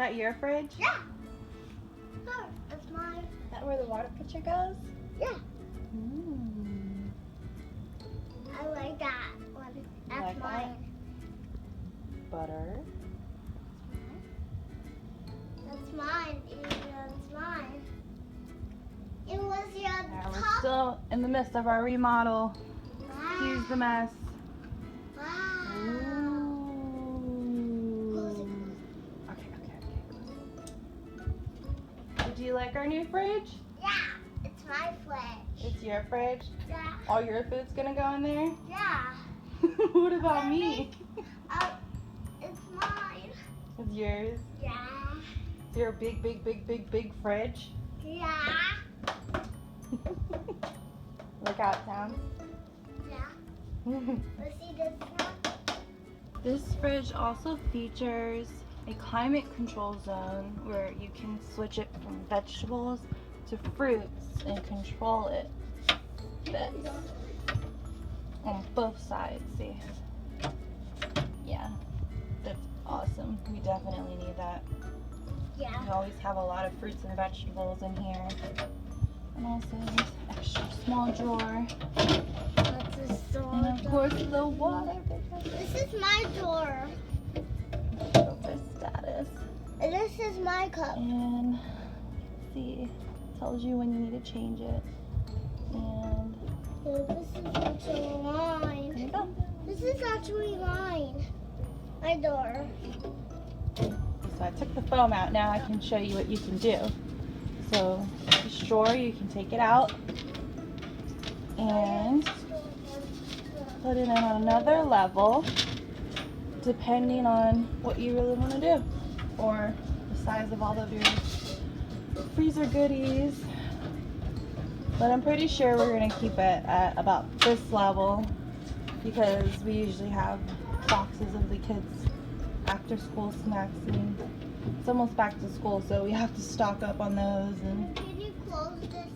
that your fridge? Yeah. Sure, that's mine. Is that where the water pitcher goes? Yeah. Mm. I like that one. That's like that? mine. Butter. That's mine. That's mine. It was your Yeah, we're top. still in the midst of our remodel. Wow. Excuse the mess. Wow. Ooh. Okay. Did you like our new fridge? Yeah, it's my fridge. It's your fridge? Yeah. All your food's gonna go in there? Yeah. What about me? It's mine. It's yours? Yeah. It's your big fridge? Yeah. Look how it sounds. Yeah. Let's see this one. This fridge also features a climate control zone where you can switch it from vegetables to fruits and control it. Fits on both sides, see? Yeah, that's awesome. We definitely need that. Yeah. We always have a lot of fruits and vegetables in here. And also this extra small drawer. That's a store. And of course the water pitcher. This is my drawer. Over status. And this is my cup. And let's see, it tells you when you need to change it. And So this is actually there mine. you go. This is actually mine. My door. So I took the foam out. Now I can show you what you can do. So this drawer, you can take it out and put it in on another level depending on what you really want to do, or the size of all of your freezer goodies. But I'm pretty sure we're going to keep it at about this level because we usually have boxes of the kids' after school snacks, and it's almost back to school, so we have to stock up on those. And Can you close this